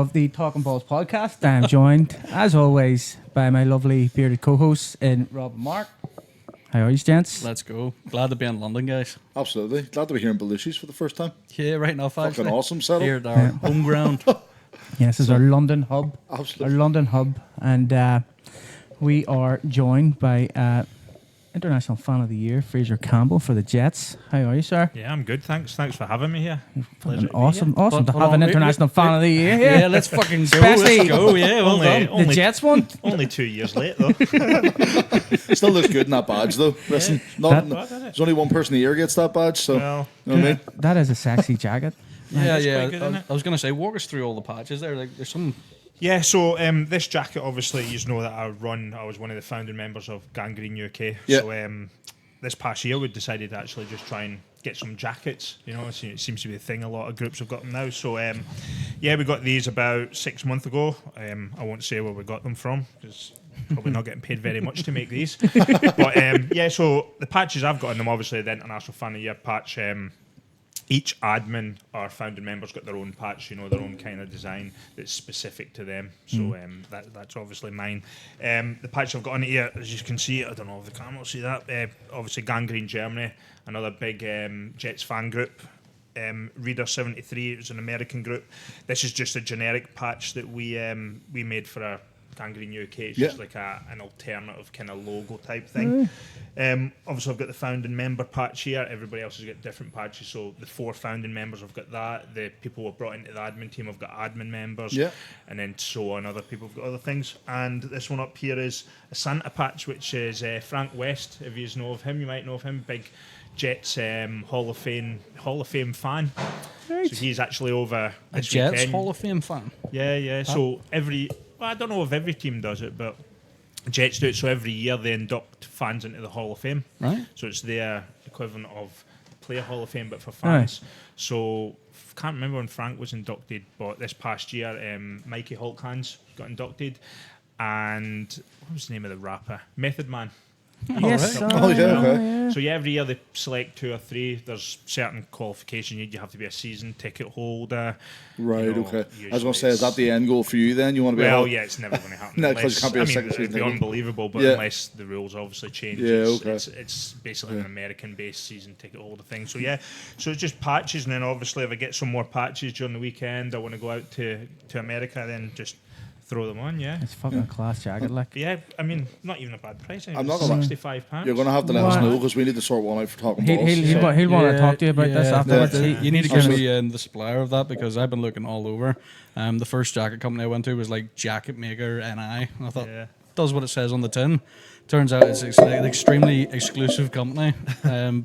of the Talkin Balls podcast. I'm joined, as always, by my lovely bearded co-hosts in Rob and Mark. How are you, gents? Let's go. Glad to be in London, guys. Absolutely. Glad to be here in Belushis for the first time. Yeah, right enough, actually. Fucking awesome setup. Here at our home ground. Yes, this is our London hub. Absolutely. Our London hub. And we are joined by International Fan of the Year, Frazer Campbell for the Jets. How are you, sir? Yeah, I'm good. Thanks for having me here. Fucking awesome to Hold have an on, International Fan of the Year here. Yeah, let's fucking go. Especially Let's go. Yeah, well Only- done. the Jets one. Only 2 years late though. Still looks good in that badge, though. Listen, there's only one person a year gets that badge, so Well, you know what I mean? That is a sexy jacket. Yeah, It's yeah. quite good, isn't it? I was going to say, walk us through all the patches there. Like, there's some. yeah. So this jacket, obviously, you know that I was one of the founding members of Gangrene UK. Yeah. So this past year, we decided to actually just try and get some jackets. You know, it seems to be a thing. A lot of groups have got them now. So yeah, we got these about 6 months ago. I won't say where we got them from because probably not getting paid very much to make these. But yeah, so the patches I've got in them, obviously, the International Fan of the Year patch. Each admin or founding member's got their own patch, you know, their own kind of design that's specific to them. So that's obviously mine. The patch I've got on it here, as you can see, I don't know if the camera will see that. Obviously, Gangrene Germany, another big Jets fan group. Reader 73, it was an American group. This is just a generic patch that we made for our Gangrene UK. It's just like an alternative kind of logo type thing. Obviously, I've got the founding member patch here. Everybody else has got different patches. So the 4 founding members have got that. The people who were brought into the admin team have got admin members. Yeah. And then so on. Other people have got other things. And this one up here is a Santa patch, which is Frank West. If you know of him, you might know of him. Big Jets Hall of Fame fan. Right. So he's actually over A this Jets weekend. Hall of Fame fan. Yeah. So I don't know if every team does it, but Jets do it. So every year they induct fans into the Hall of Fame. Right. So it's their equivalent of Player Hall of Fame, but for fans. So can't remember when Frank was inducted, but this past year, Mikey Hulkhands got inducted, and what was the name of the rapper? Method Man. Yes. right. Oh, yeah, okay. So yeah, every year they select 2 or 3. There's certain qualifications. You have to be a season ticket holder. Right, You know, okay. I was usually going to say, is that the end goal for you then? You want to be Well, able- yeah, it's never going to happen. No, 'cause it can't be a unless- second it'd season be ticket. unbelievable, but Yeah. unless the rules obviously change, Yeah, okay. it's basically an American-based season ticket holder thing. So yeah, so it's just patches, and then obviously if I get some more patches during the weekend, I want to go out to America, then just throw them on. Yeah. It's fucking a class jacket, like. Yeah, I mean, not even a bad price. I'm not gonna- £65. You're going to have to let us What? know because we need to sort one out for talking He'll, balls. he'll, he'll, he'll want to talk to you about this afterwards. You need to give Absolutely. me the supplier of that because I've been looking all over. The first jacket company I went to was like Jacket Maker NI. And I thought, Yeah. does what it says on the tin. Turns out it's an extremely exclusive company.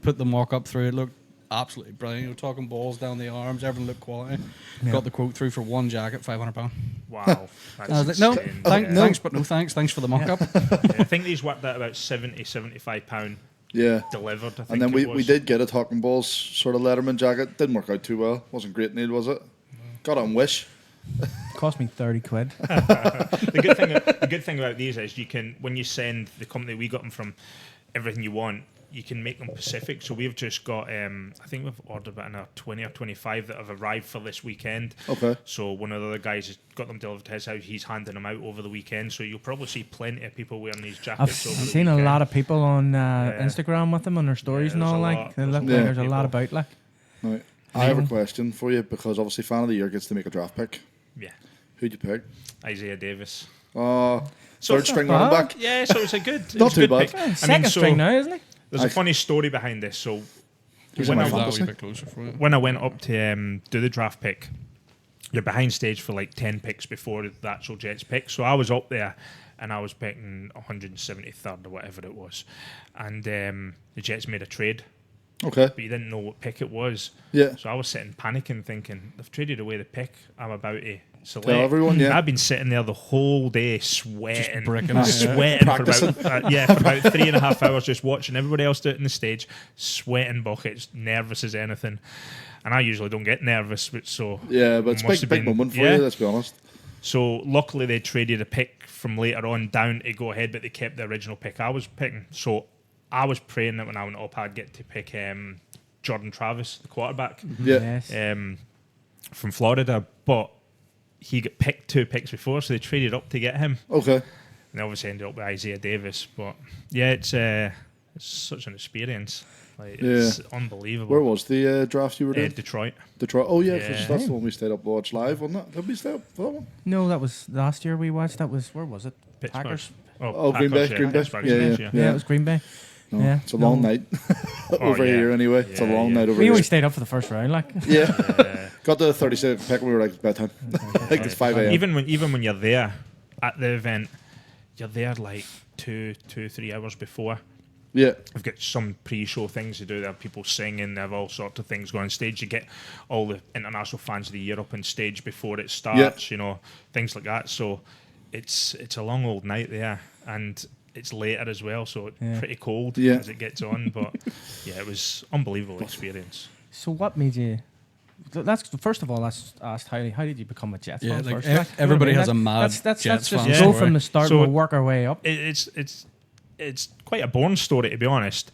Put the mock up through it. Looked absolutely brilliant. You know, talking balls down the arms. Everything looked quality. Yeah. Got the quote through for one jacket, £500. Wow. That's I was like, no, insane. thanks, but no thanks. Thanks for the mock up. Yeah, I think these worked out about £75 Yeah. delivered. I think And then it we was. did get a Talkin Balls sort of Letterman jacket. Didn't work out too well. Wasn't great, Neil, was it? Got it on Wish. Cost me 30 quid. The good thing about these is you can, when you send the company we got them from, everything you want, you can make them Pacific. So we've just got, I think we've ordered about 20 or 25 that have arrived for this weekend. Okay. So one of the other guys has got them delivered to his house. He's handing them out over the weekend. So you'll probably see plenty of people wearing these I've jackets over the seen a weekend. lot of people on Instagram with them on their stories and there's all. a Like, lot. they look There's like a lot there's of a lot people. about. Like, Right. I have a question for you because obviously Fan of the Year gets to make a draft pick. Yeah. Who'd you pick? Isaiah Davis. Third string bad. running back. Yeah, so it's a good, it's Not a too good bad. pick. second string now, isn't he? There's a funny story behind this. So He's when in I my That a fantasy. wee bit closer for you. when I went up to do the draft pick, you're behind stage for like 10 picks before the actual Jets pick. So I was up there and I was picking 173rd or whatever it was. And the Jets made a trade, Okay. but you didn't know what pick it was. Yeah. So I was sitting panicking thinking, they've traded away the pick I'm about to select. Tell everyone, yeah. I've been sitting there the whole day sweating. bricking it, yeah. Sweating for Practicing. about, for about 3.5 hours just watching everybody else do it in the stage, sweating buckets, nervous as anything. And I usually don't get nervous, but so Yeah, but it's must a have big been- moment for yeah. you, let's be honest. So luckily they traded a pick from later on down to go ahead, but they kept the original pick I was picking. So I was praying that when I went up, I'd get to pick Jordan Travis, the quarterback Yeah. Yes. from Florida. But he got picked 2 picks before, so they traded up to get him. Okay. And obviously ended up with Isaiah Davis. But yeah, it's such an experience. Like, it's unbelievable. Where was the draft you were doing? Detroit. Detroit. Oh yeah, Yeah. 'cause that's the one we stayed up to watch live, wasn't it? Did we stay up for that one? No, that was last year we watched. That was, where was it? Pittsburgh. Packers. Oh, Green Bay, Green Bay. Pittsburgh, Yeah. Yeah, it was Green Bay. No, Yeah. it's a long night over yeah. here anyway. It's a Yeah, long yeah. night over We here. only stayed up for the first round, like. Yeah. Got to the 36 pick and we were like, bedtime. I think it's 5 a.m. Even when you're there at the event, you're there like 2-3 hours before. Yeah. We've got some pre-show things to do. There are people singing. They have all sorts of things going on stage. You get all the international fans of the year up on stage before it starts. You know, things like that. So it's a long old night there, and it's later as well. So it's pretty cold as it gets on. But yeah, it was unbelievable experience. So what made you? That's first of all. Let's ask how did you become a Jets fan like first? Like, everybody you know has what I a mean? mad Let's Jets just fan go story. from the start. So We'll work our way up. It's quite a boring story, to be honest.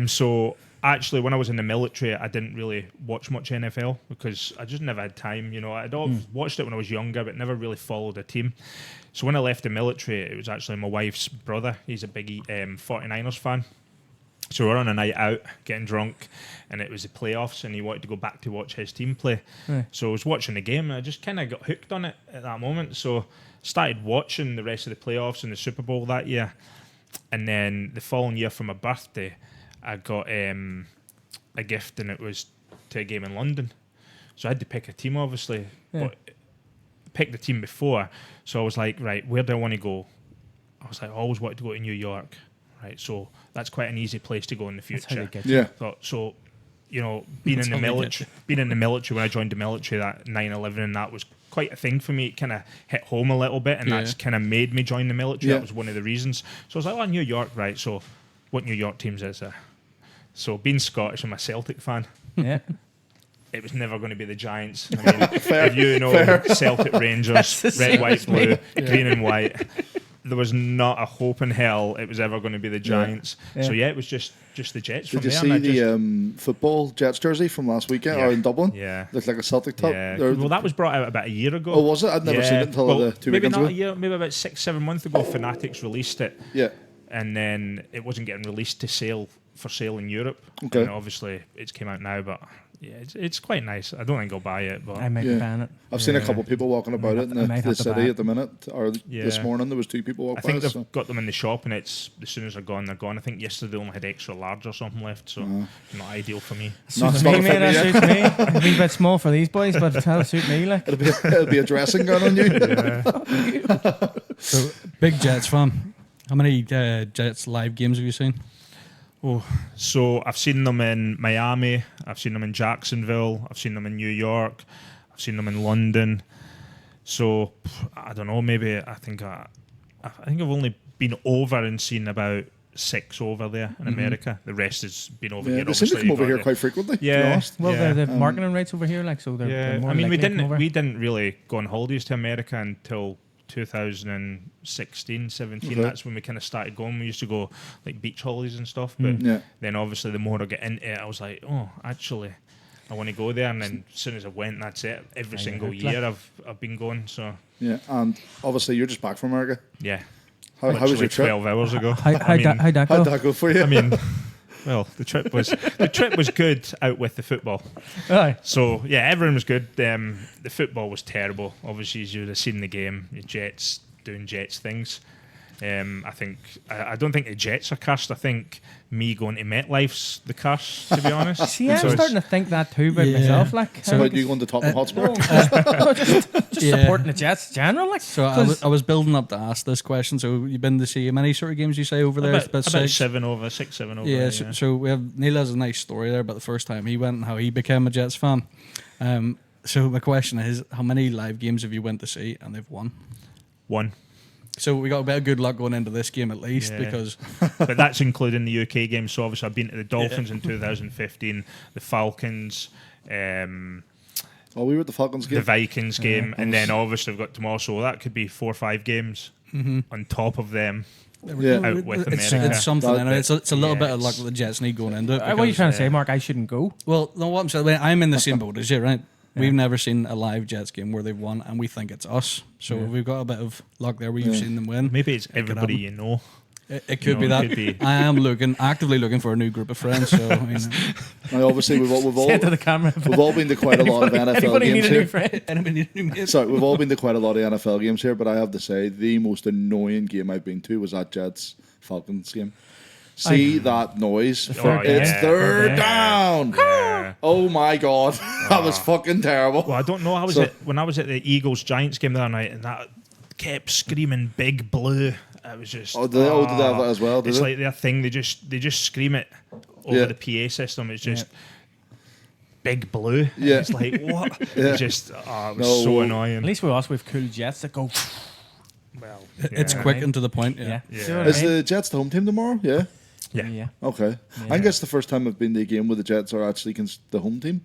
So actually, when I was in the military, I didn't really watch much NFL because I just never had time. You know, I'd always watched it when I was younger, but never really followed a team. So when I left the military, it was actually my wife's brother. He's a big 49ers fan. So we were on a night out, getting drunk, and it was the playoffs, and he wanted to go back to watch his team play. Right. So I was watching the game, and I just kind of got hooked on it at that moment. So started watching the rest of the playoffs and the Super Bowl that year. And then the following year for my birthday, I got a gift, and it was to a game in London. So I had to pick a team, obviously, but picked the team before. So I was like, right, where do I want to go? I was like, I always wanted to go to New York, right? So that's quite an easy place to go in the That's how they future. get you. Yeah. So, you know, being in the military, when I joined the military, that 9/11 and that was quite a thing for me. It kind of hit home a little bit, and that's kind of made me join the military. Yeah. That was one of the reasons. So I was like, oh, New York, right? So what New York teams is there? So being Scottish, I'm a Celtic fan. Yeah. It was never going to be the Giants. I mean, if you know Celtic Rangers, red, white, blue, green and white, there was not a hope in hell it was ever going to be the Giants. Yeah. So yeah, it was just the Jets from Did you there. see and I the football Jets jersey from last weekend or in Dublin? Yeah. Looked like a Celtic top. Yeah. Or- Well, that was brought out about a year ago. Oh, was it? I'd never seen it until Well, 2 maybe weekends not ago. a year, maybe about 6-7 months ago. Fanatics released it, Yeah. and then it wasn't getting released for sale in Europe. Okay. And obviously, it's came out now, but yeah, it's quite nice. I don't think I'll buy it, but I might be buying it. I've seen a couple of people walking about it in I might the have to buy city it. at the minute. Or this morning there was 2 people I walking think by. they've got them in the shop, and it's as soon as they're gone, they're gone. I think yesterday they only had extra large or something left, so not ideal for me. Suits not me, a mate. fit That me, suits me. A wee bit small for these boys, but that'll suit me. Like. It'll be a dressing gun on you. So, big Jets fan. How many Jets live games have you seen? Oh, so I've seen them in Miami, I've seen them in Jacksonville, I've seen them in New York, I've seen them in London. So I don't know. Maybe I think I've only been over and seen about 6 over there in America. The rest has been over Yeah, here. they seem to obviously, come over but here quite frequently. To be Yeah. honest. Well, Yeah. the marketing rates over here, like, so they're more I mean, we likely to come over. didn't really go on holidays to America until 2016, 17. Okay. That's when we kind of started going. We used to go like beach holidays and stuff, but Yeah. then obviously the more I get into it, I was like, oh, actually, I want to go there. And then as soon as I went, that's it. Every single hooked, like. year I've been going. So Yeah. And obviously you're just back from America. yeah, How was literally your trip? 12 hours ago. How'd I mean, that How'd go? that go for you? I mean, well, the trip was good out with the football. Aye. So yeah, everyone was good. The football was terrible. Obviously, as you would have seen the game, the Jets doing Jets things. I don't think the Jets are cursed. I think me going to MetLife's the curse, to be honest. See, I'm So it's- starting to think that too about Yeah. myself. Like, So about you going to Tottenham Hotspur? just Yeah. supporting the Jets in general. Like, So I 'cause- was building up to ask this question. So you've been to see how many sort of games you say over there? about 6? 7 over, 6, 7 over. Yeah, so we have Neil has a nice story there about the first time he went and how he became a Jets fan. So my question is, how many live games have you went to see and they've won? 1. So we got a bit of good luck going into this game at least Yeah. because But that's including the UK game. So obviously I've been to the Dolphins in 2015, the Falcons, Oh, we were at the Falcons the game. Vikings game, and then obviously we've got tomorrow. So that could be 4 or 5 games on top of them. Yeah. Out with it's America. something. That- I know. It's a little yeah, bit of luck it's- that the Jets need going into it. what are you because- trying to say, Mark? I shouldn't go. Well, no, what I'm saying, I'm in the same boat as you, right? We've never seen a live Jets game where they've won, and we think it's us. So we've got a bit of luck there where you've seen them win. Maybe it's could everybody happen. you know. It could be that. Could be. I am actively looking for a new group of friends. So I mean, Now, obviously, we've all Say it to the camera. we've all been to quite a lot of NFL Anybody need games a new here. friend? anybody need a new mate? Sorry, we've all been to quite a lot of NFL games here, but I have to say the most annoying game I've been to was that Jets Falcons game. See that noise? third It's down. third down. Yeah. Oh my god, that was fucking terrible. Well, I don't know. When I was at the Eagles Giants game the other night, and that kept screaming "Big Blue." It was just. Did they have that as well? Did It's they? like their thing. They just scream it over Yeah. the PA system. It's just Big Blue. Yeah. It's like what? Yeah. It's just. It was No. so At annoying. least with us, we've cool jets that go. Well, It's yeah. quick and to the point. Yeah. Yeah. See what I Is mean? the Jets the home team tomorrow? Yeah. Yeah. Okay. I guess the first time I've been to a game where the Jets are actually the home team.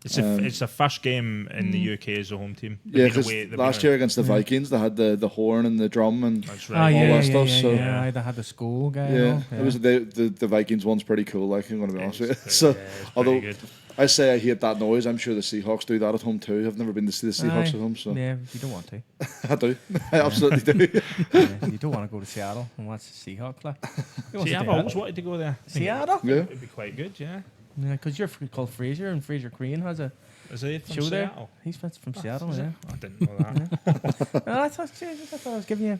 It's the first game in the UK as a home team. They've Yeah, been because away- they've last been- year against the Vikings, they had the horn and the drum and That's Oh right. yeah, all yeah, that stuff, yeah, so- yeah. They had the school guy. and yeah, all, it was the Vikings one's pretty cool. Like I'm going to be honest with you. It's So, pretty- it's pretty although good. I say I hate that noise, I'm sure the Seahawks do that at home too. I've never been to see the Seahawks at home, so Yeah, you don't want to. I do. I absolutely do. Yeah, you don't want to go to Seattle and watch the Seahawks. Like. Who wants See, to I've do always that? wanted to go there. Seattle. Yeah. It'd be quite good, yeah. Yeah, because you're called Frazer, and Fraser Crane has a Is it from show there. Seattle? He's from Seattle. Is Yeah. it? I didn't know that. No, I thought I was giving you.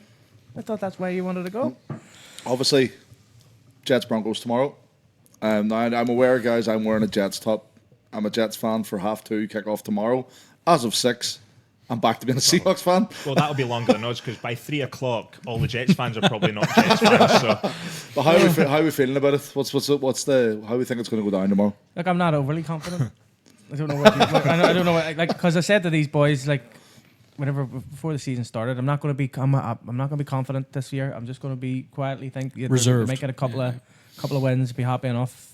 I thought that's why you wanted to go. Obviously, Jets Broncos tomorrow. Now, I'm aware, guys. I'm wearing a Jets top. I'm a Jets fan for 2:30 kickoff tomorrow. As of 6, I'm back to being a Seahawks fan. Well, that'll be longer than us because by 3 o'clock, all the Jets fans are probably not Jets fans. So But how are we feeling about it? How we think it's going to go down tomorrow? Like I'm not overly confident. I don't know what. I don't know what, like because I said to these boys like, whenever before the season started, I'm not going to be. I'm not going to be confident this year. I'm just going to be quietly Reserved. make it a couple of wins, be happy enough.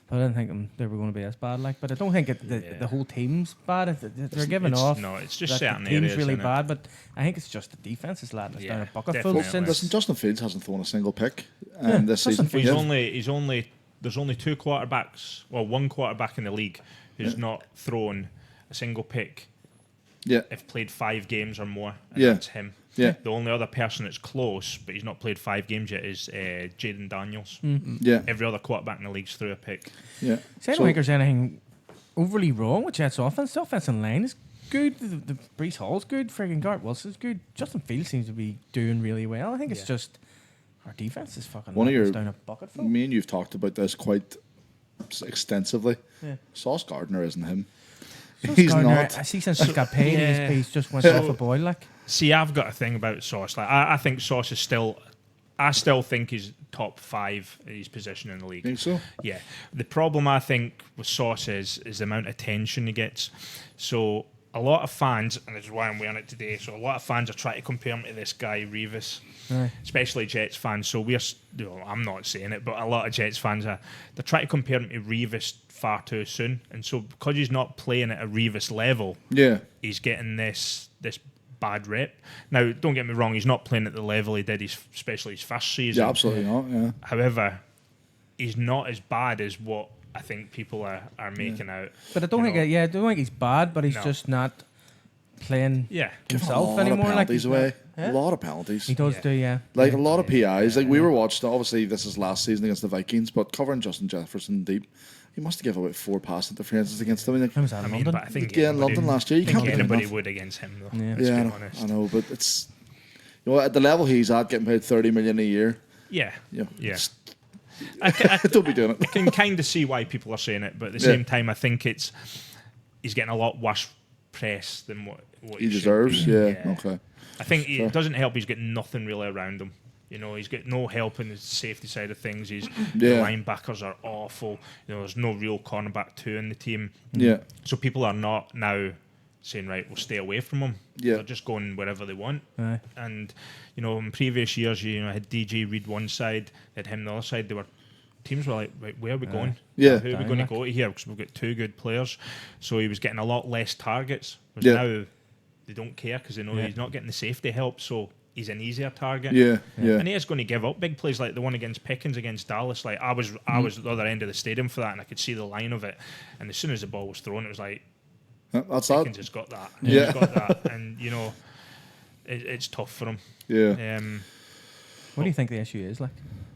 But I didn't think they were going to be as bad. Like, but I don't think the whole team's bad. They're giving off. No, it's just that certain the team's areas, really innit? bad. But I think it's just the defense is letting us down a bucket full definitely. since. Listen, Justin Fields hasn't thrown a single pick this Justin season. he's only there's only 2 quarterbacks, well, 1 quarterback in the league who's not thrown a single pick Yeah, if played 5 games or more. And Yeah. that's him. Yeah. The only other person that's close, but he's not played 5 games yet, is Jaden Daniels. yeah, Every other quarterback in the league's threw a pick. yeah. See, I don't think there's anything overly wrong with Jets' offense. The offensive line is good. The Brees Hall's good. Friggin' Garrett Wilson's good. Justin Fields seems to be doing really well. I think it's just our defense is fucking One of letting us your- down a bucket full. Me and you've talked about this quite extensively. Yeah. Sauce Gardner isn't him. Sauce He's Gardner, not. I see since he's got paid, Yeah. he's just went off a boil. Like, See, I've got a thing about Sauce. Like, I think Sauce is still. I still think he's top 5 at his position in the league. Think so? Yeah. The problem I think with Sauce is the amount of attention he gets. So a lot of fans, and this is why I'm wearing it today. So a lot of fans are trying to compare him to this guy Revis, Aye. especially Jets fans. So I'm not saying it, but a lot of Jets fans are. They're trying to compare him to Revis far too soon, and so because he's not playing at a Revis level, Yeah, he's getting this bad rep. Now, don't get me wrong, he's not playing at the level he did, especially his first season. yeah, absolutely not. Yeah, However, he's not as bad as what I think people are making out. but I don't think he's bad, but he's No. just not playing Yeah. a himself lot anymore. of Like penalties he's away. not- A lot of penalties. He does Yeah. do, yeah. Like a lot of PIs. Like we were watching. Obviously, this is last season against the Vikings, but covering Justin Jefferson deep, he must have given about 4 pass interferences against them. I was at I mean, London. but I think Yeah, in London last year, you I can't think be doing anybody that. would against him, though. Yeah. Let's Yeah, be I honest. know, but it's at the level he's at, getting paid 30 million a year. Yeah. Yeah, Yeah. just I don't be doing it. can kind of see why people are saying it, but at the Yeah. same time, I think he's getting a lot worse press than what He should deserves. be. Yeah, okay. I think Sure. it doesn't help. He's got nothing really around him. You know, he's got no help in the safety side of things. The Yeah. linebackers are awful. You know, there's no real cornerback 2 in the team. Yeah, So people are not now saying, right, we'll stay away from him. Yeah. They're just going wherever they want. Aye. And, you know, in previous years, I had DJ Reed one side, they had him the other side. Teams were like, right, where are we going? Yeah. Who are we going to go to here? Because we've got 2 good players. So he was getting a lot less targets. Whereas Yeah. now they don't care because they know he's not getting the safety help. So he's an easier target. yeah, yeah. And he is going to give up big plays like the one against Pickens against Dallas. Like I was at the other end of the stadium for that, and I could see the line of it. And as soon as the ball was thrown, it was like, That's that. Pickens has got that. Yeah. He's got that, and it's tough for him. Yeah. What do you think the issue is? Like,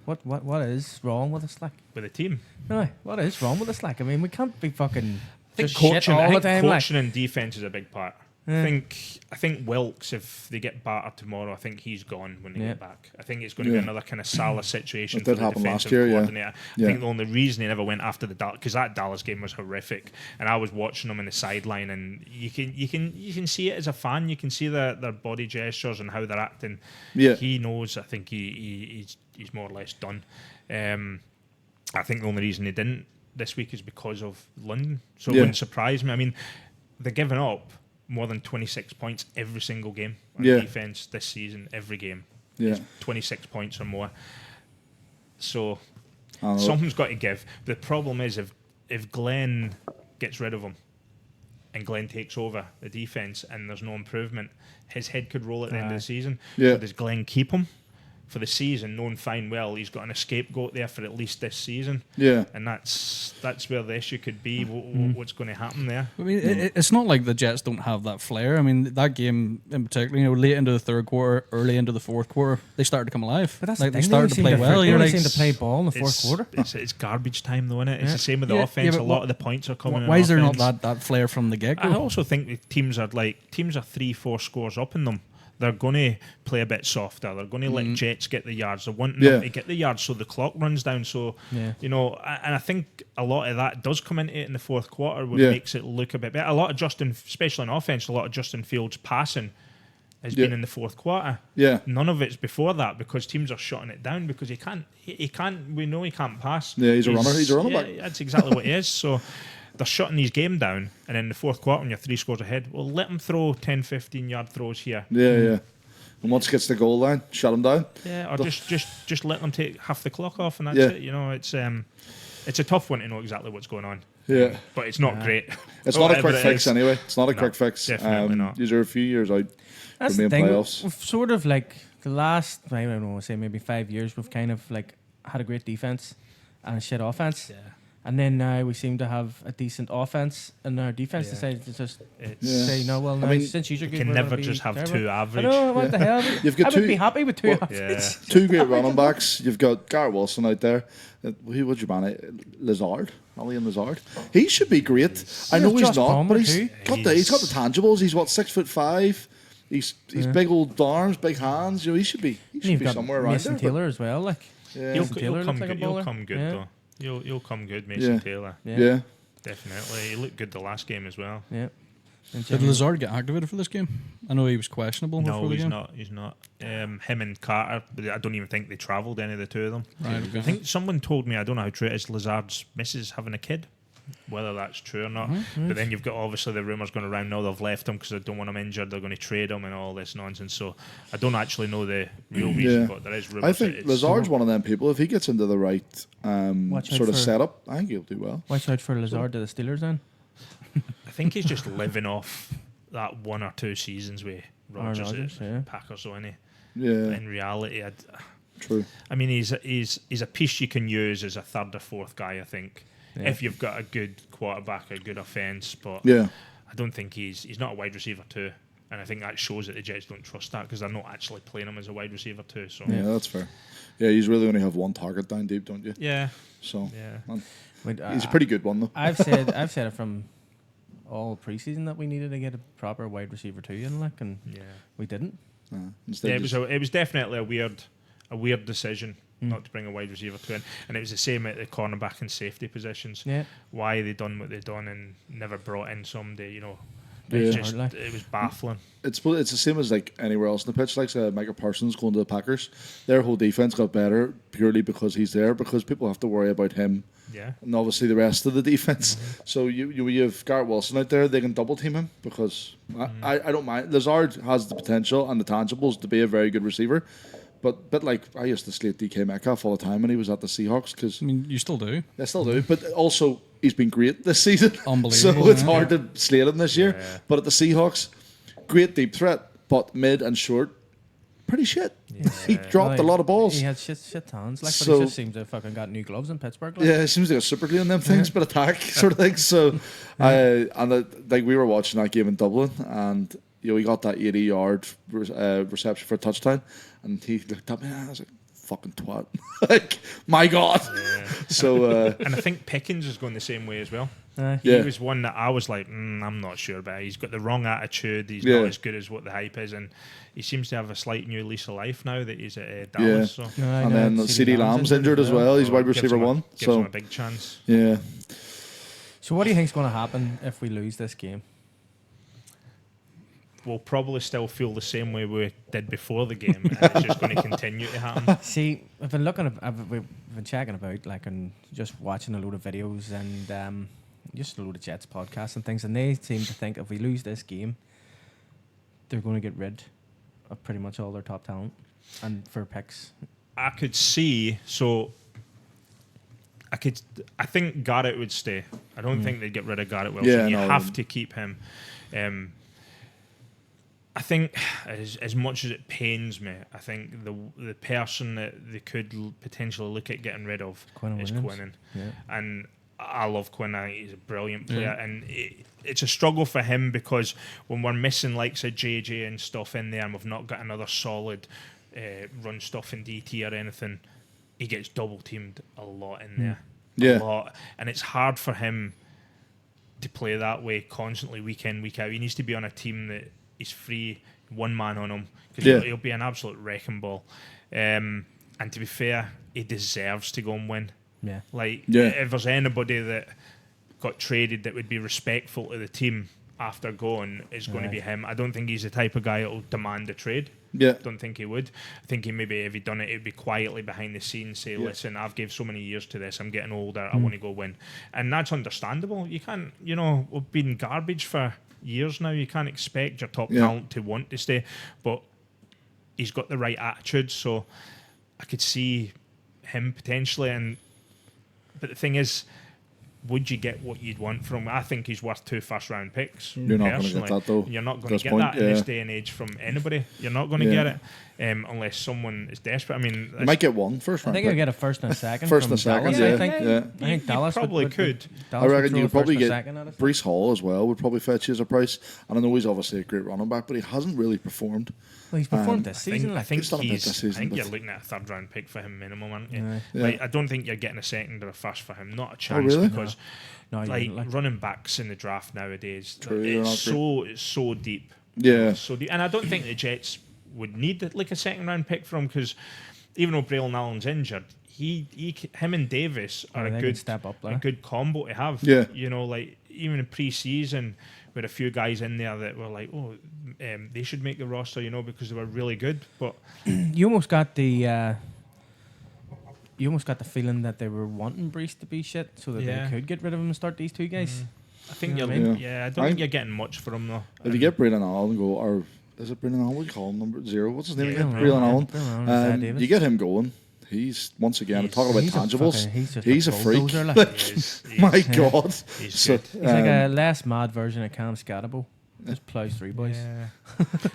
what is wrong with us? Like, With the team, no, what is wrong with us? Like, I mean, we can't be fucking I think just shit coaching, all the time. Like, coaching and defense is a big part. Yeah. I think Wilkes, if they get battered tomorrow, I think he's gone when they Yeah. get back. I think it's going to be another kind of Salah situation That for did the happen last defensive year, yeah. coordinator. Yeah. I think the only reason he never went after the Dallas, because that Dallas game was horrific, and I was watching them in the sideline, and you can see it as a fan. You can see their body gestures and how they're acting. Yeah. He knows. I think he's more or less done. I think the only reason he didn't this week is because of London, so it Yeah. wouldn't surprise me. I mean, they're giving up more than 26 points every single game on Yeah. defense this season. Every game, Yeah. It's 26 points or more. So I know. something's got to give. The problem is if Glenn gets rid of him and Glenn takes over the defense and there's no improvement, his head could roll at the end of the season. Yeah. So does Glenn keep him for the season, knowing fine well he's got an scapegoat there for at least this season? Yeah. And that's where the issue could be. What's going to happen there? I mean, it's not like the Jets don't have that flair. I mean, that game in particular, late into the third quarter, early into the fourth quarter, they started to come alive. but that's like, the they thing, started to play well. They You're only like, seem to play ball in the fourth quarter. It's garbage time, though, isn't it? It's Yeah. the same with the Yeah, offense. but A lot of the points are coming. why in is there not offense. that flair from the get I go? also think the teams are 3-4 scores up in them. They're going to play a bit softer. They're going to let Jets get the yards. They're wanting them to get the yards so the clock runs down. So, Yeah. and I think a lot of that does come into it in the fourth quarter, which Yeah. makes it look a bit better. A lot of especially in offense, a lot of Justin Fields passing has been in the fourth quarter. Yeah. None of it's before that because teams are shutting it down because he can't. We know he can't pass. Yeah, he's a runner. He's a running yeah, back. That's exactly what he is. So they're shutting his game down, and in the fourth quarter, when you're 3 scores ahead, well, let him throw 10, 15 yard throws here. Yeah. And once he gets to the goal line, shut him down. Yeah, or just let them take half the clock off, and that's Yeah. it. It's a tough one to know exactly what's going on. Yeah. But it's not great. It's not a Whatever quick it fix is. anyway. It's not a No, quick fix. definitely not. These are a few years out That's from the being thing. playoffs. We've sort of like the last, I don't know, say maybe 5 years, we've kind of like had a great defense and a shit offense. Yeah. And then now we seem to have a decent offense, and our defense Yeah. decided to just It's say, no, well, now, mean, since you're you good, can we're never gonna be just have terrible. two average. I know, what the hell? You've got I would two- be happy with two well, average. Yeah. Two great running backs. You've got Garrett Wilson out there. Who would you man it? Lazard, Alien Lazard. He should be great. I know have he's Josh not, Palmer but he's too. he's got the tangibles. He's what 6'5". He's big old arms, big hands. He should be And you've got somewhere around Mason there. Taylor as well. Like, Yeah. He'll, Mason Taylor he'll come looks like a good. He'll baller. come good Yeah. though. You'll come good, Mason Yeah. Taylor. Yeah. Definitely. He looked good the last game as well. Yeah. And Did Jimmy- Lazard get activated for this game? I know he was questionable No, before the he's game. not. He's not. Him and Carter, but I don't even think they travelled, any of the two of them. Right, okay. I think someone told me, I don't know how true it is, Lazard's missus having a kid. Whether that's true or not. But then you've got obviously the rumours going around now they've left him because they don't want him injured, they're going to trade him and all this nonsense. So I don't actually know the real reason, Yeah. but there is rumours. I think Lazard's one of them people. If he gets into the right Watch out sort of for- setup, I think he'll do well. Watch out for Lazard to the Steelers then. I think he's just living off that 1 or 2 seasons with Rodgers Rodgers, at yeah. Packers, so any. Yeah, In reality, true. I mean, he's a piece you can use as a third or fourth guy, I think, Yeah. if you've got a good quarterback, a good offense. But Yeah, I don't think he's not a wide receiver too, and I think that shows that the Jets don't trust that because they're not actually playing him as a wide receiver too. So yeah, that's fair. Yeah, you really only have one target down deep, don't you? yeah, So yeah. man, Wait, he's a pretty good one though. I've said it from all preseason that we needed to get a proper wide receiver too, and like, and Yeah, we didn't. Instead, yeah. just- It was definitely a weird decision not to bring a wide receiver to in, and it was the same at the cornerback and safety positions. Yeah. Why they done what they done and never brought in somebody, Yeah. it was baffling. it's the same as like anywhere else in the pitch. Like Micah Parsons going to the Packers, their whole defense got better purely because he's there. Because people have to worry about him, Yeah, and obviously the rest of the defense. So you have Garrett Wilson out there. They can double team him because I don't mind. Lazard has the potential and the tangibles to be a very good receiver. But like I used to slate DK Metcalf all the time when he was at the Seahawks because I mean, you still do. I still do. But also he's been great this season. Unbelievable, So it's yeah. hard to slate him this year. Yeah. But at the Seahawks, great deep threat, but mid and short, pretty shit. Yeah. He dropped a lot of balls. He had shit hands. Like, but So- he just seems to have fucking got new gloves in Pittsburgh. Like. Yeah, it seems like a super glue on them things, but attack sort of thing. So, like we were watching that game in Dublin, and he got that 80-yard reception for a touchdown, and he looked at me and I was like, "Fucking twat!" Like, my God. Yeah. So, And I think Pickens is going the same way as well. Yeah. He was one that I was like, I'm not sure about. He's got the wrong attitude. He's Yeah. not as good as what the hype is, and he seems to have a slight new lease of life now that he's at Dallas. So and then CD Lamb's injured as well. He's wide gives receiver him a- one. gives him So, a big chance. yeah. So what do you think's going to happen if we lose this game? We'll probably still feel the same way we did before the game, and it's just going to continue to happen. See, I've been we've been checking about, like, and just watching a load of videos and just a load of Jets podcasts and things, and they seem to think if we lose this game, they're going to get rid of pretty much all their top talent and for picks. I could see, so I think Garrett would stay. I don't think they'd get rid of Garrett Wilson. Yeah, You no, have to keep him. I think as much as it pains me, I think the person that they could potentially look at getting rid of Quinn is Williams. Quinnen. Yeah. And I love Quinn. I think he's a brilliant player, and it's a struggle for him because when we're missing like say JJ and stuff in there, and we've not got another solid run stuff in DT or anything, he gets double teamed a lot in there. Yeah. A lot, and it's hard for him to play that way constantly, week in, week out. He needs to be on a team that is free, one man on him, because he'll be an absolute wrecking ball. And to be fair, he deserves to go and win. Yeah. Like, Yeah. if there's anybody that got traded that would be respectful to the team after going, it's going to be him. I don't think he's the type of guy that will demand a trade. Yeah. Don't think he would. I think he maybe, if he'd done it, it'd be quietly behind the scenes, say, listen, I've gave so many years to this, I'm getting older, I want to go win. And that's understandable. You can't, we've been garbage for years now. You can't expect your top talent to want to stay. But he's got the right attitude, so I could see him potentially. But the thing is, would you get what you'd want from him? I think he's worth 2 first-round picks. You're not going to get personally. that, though. You're not going This to get point, that in this day and age from anybody. You're not going to get it unless someone is desperate. I mean, You might get one first I round think pick. you'll get a first and a second. First from and a second, Dallas, yeah. I think. Yeah. I think Dallas probably would, could. Dallas I would reckon throw you a could probably first and a get second at us. Brees Hall as well. Would probably fetch you as a price. And I know he's obviously a great running back, but he hasn't really performed. Well, he's performed this season. I think He's done a bit this season, I think you're but- looking at a third-round pick for him minimum, aren't you? Yeah. Like, I don't think you're getting a second or a first for him. Not a chance really? because No, you like wouldn't, like- running backs in the draft nowadays, True, they're not it's so deep. Yeah. So deep. And I don't think the Jets would need like a second-round pick from him because even though Braylon Allen's injured, him and Davis are Yeah, a they good can step up a there. good combo to have. Yeah. Like even in pre-season, with a few guys in there that were like, they should make the roster, because they were really good. But You almost got the feeling that they were wanting Brees to be shit so that Yeah. they could get rid of him and start these two guys. I think You know you're, what I mean? I don't think you're getting much for him though. If you get Braylon Allen, or is it Braylon Allen? What do you call him? Number 0? What's his name Yeah, again? Braylon Braylon Allen. Braylon Allen. Allen, Davis. You get him going. He's once again talking about He's a tangibles. fucking- he's just He's a a freak. bulldozer, like. Like, He's my God. He's So, good. He's like a less mad version of Cam Scatterbo. Just plows through boys. Yeah.